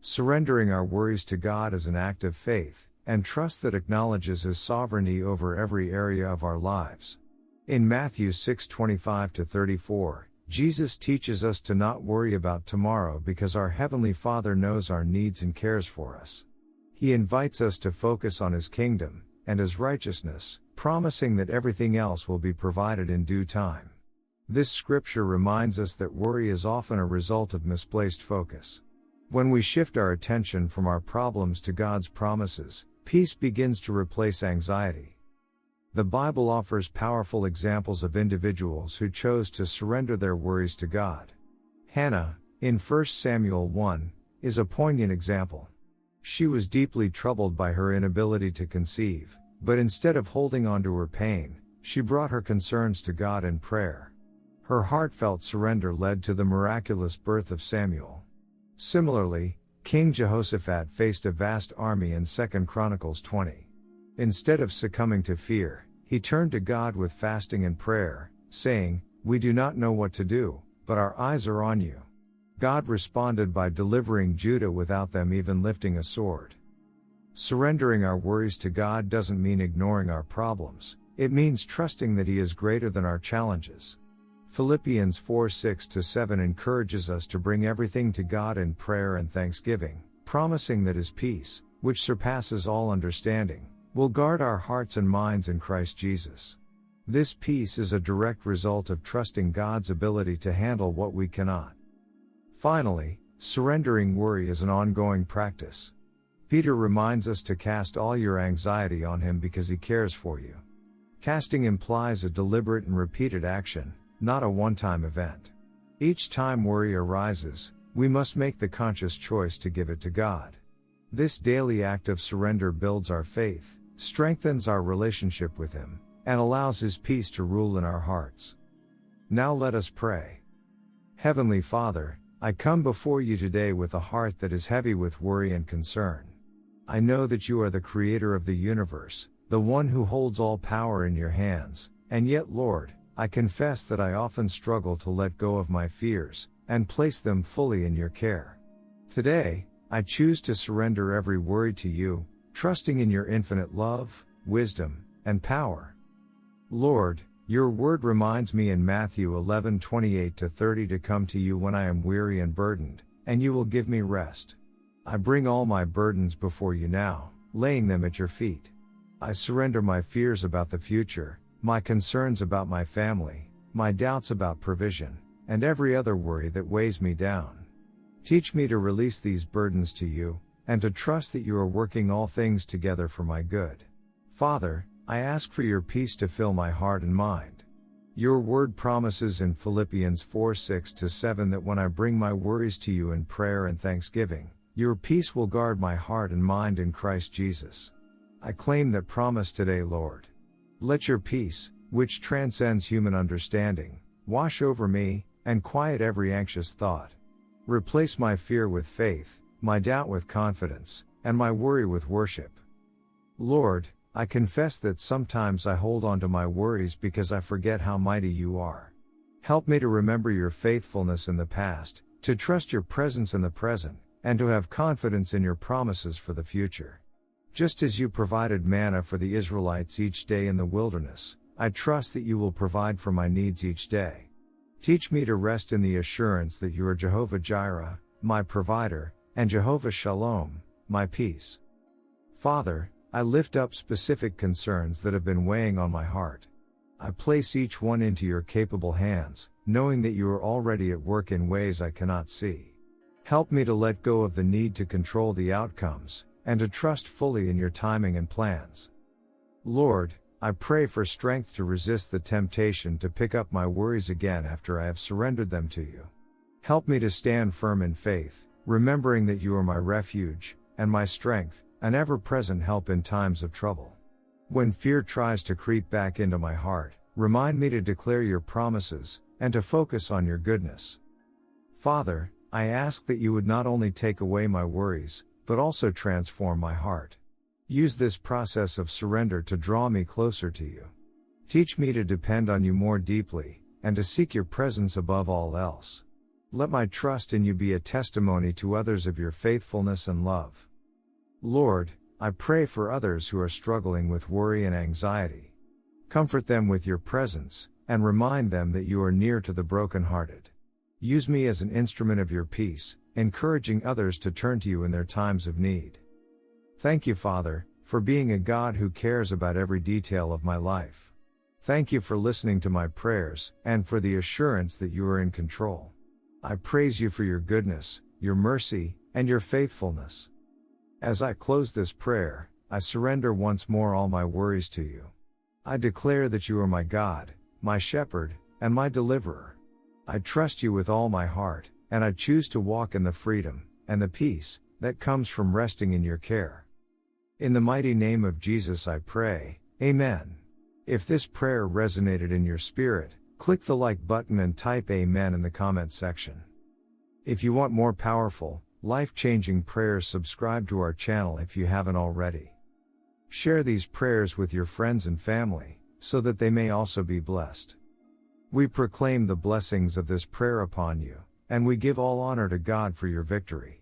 Surrendering our worries to God is an act of faith, and trust that acknowledges His sovereignty over every area of our lives. In Matthew 6:25-34, Jesus teaches us to not worry about tomorrow because our Heavenly Father knows our needs and cares for us. He invites us to focus on His kingdom and His righteousness, promising that everything else will be provided in due time. This scripture reminds us that worry is often a result of misplaced focus. When we shift our attention from our problems to God's promises, peace begins to replace anxiety. The Bible offers powerful examples of individuals who chose to surrender their worries to God. Hannah, in 1 Samuel 1, is a poignant example. She was deeply troubled by her inability to conceive, but instead of holding on to her pain, she brought her concerns to God in prayer. Her heartfelt surrender led to the miraculous birth of Samuel. Similarly, King Jehoshaphat faced a vast army in 2 Chronicles 20. Instead of succumbing to fear, he turned to God with fasting and prayer, saying, "We do not know what to do, but our eyes are on you." God responded by delivering Judah without them even lifting a sword. Surrendering our worries to God doesn't mean ignoring our problems, it means trusting that He is greater than our challenges. Philippians 4:6-7 encourages us to bring everything to God in prayer and thanksgiving, promising that His peace, which surpasses all understanding, will guard our hearts and minds in Christ Jesus. This peace is a direct result of trusting God's ability to handle what we cannot. Finally, surrendering worry is an ongoing practice. Peter reminds us to cast all your anxiety on Him because He cares for you. Casting implies a deliberate and repeated action, not a one-time event. Each time worry arises, we must make the conscious choice to give it to God. This daily act of surrender builds our faith, strengthens our relationship with Him, and allows His peace to rule in our hearts. Now let us pray. Heavenly Father, I come before You today with a heart that is heavy with worry and concern. I know that You are the Creator of the universe, the one who holds all power in Your hands, and yet, Lord, I confess that I often struggle to let go of my fears, and place them fully in Your care. Today, I choose to surrender every worry to You, trusting in Your infinite love, wisdom, and power. Lord, Your word reminds me in Matthew 11:28-30 to come to You when I am weary and burdened, and You will give me rest. I bring all my burdens before You now, laying them at Your feet. I surrender my fears about the future, my concerns about my family, my doubts about provision, and every other worry that weighs me down. Teach me to release these burdens to You, and to trust that You are working all things together for my good. Father, I ask for Your peace to fill my heart and mind. Your word promises in Philippians 4:6-7 that when I bring my worries to You in prayer and thanksgiving, Your peace will guard my heart and mind in Christ Jesus. I claim that promise today, Lord. Let Your peace, which transcends human understanding, wash over me, and quiet every anxious thought. Replace my fear with faith, my doubt with confidence, and my worry with worship. Lord, I confess that sometimes I hold on to my worries because I forget how mighty You are. Help me to remember Your faithfulness in the past, to trust Your presence in the present, and to have confidence in Your promises for the future. Just as You provided manna for the Israelites each day in the wilderness, I trust that You will provide for my needs each day. Teach me to rest in the assurance that You are Jehovah Jireh, my provider, and Jehovah Shalom, my peace. Father, I lift up specific concerns that have been weighing on my heart. I place each one into Your capable hands, knowing that You are already at work in ways I cannot see. Help me to let go of the need to control the outcomes, and to trust fully in Your timing and plans. Lord, I pray for strength to resist the temptation to pick up my worries again after I have surrendered them to You. Help me to stand firm in faith, remembering that You are my refuge, and my strength, an ever-present help in times of trouble. When fear tries to creep back into my heart, remind me to declare Your promises, and to focus on Your goodness. Father, I ask that You would not only take away my worries, but also transform my heart. Use this process of surrender to draw me closer to You. Teach me to depend on You more deeply, and to seek Your presence above all else. Let my trust in you be a testimony to others of your faithfulness and love. Lord, I pray for others who are struggling with worry and anxiety. Comfort them with your presence, and remind them that you are near to the brokenhearted. Use me as an instrument of your peace, encouraging others to turn to you in their times of need. Thank you, Father, for being a God who cares about every detail of my life. Thank you for listening to my prayers, and for the assurance that you are in control. I praise you for your goodness, your mercy, and your faithfulness. As I close this prayer, I surrender once more all my worries to you. I declare that you are my God, my shepherd, and my deliverer. I trust you with all my heart, and I choose to walk in the freedom and the peace that comes from resting in your care. In the mighty name of Jesus I pray, Amen. If this prayer resonated in your spirit, click the like button and type Amen in the comment section. If you want more powerful, life-changing prayers, subscribe to our channel if you haven't already. Share these prayers with your friends and family, so that they may also be blessed. We proclaim the blessings of this prayer upon you, and we give all honor to God for your victory.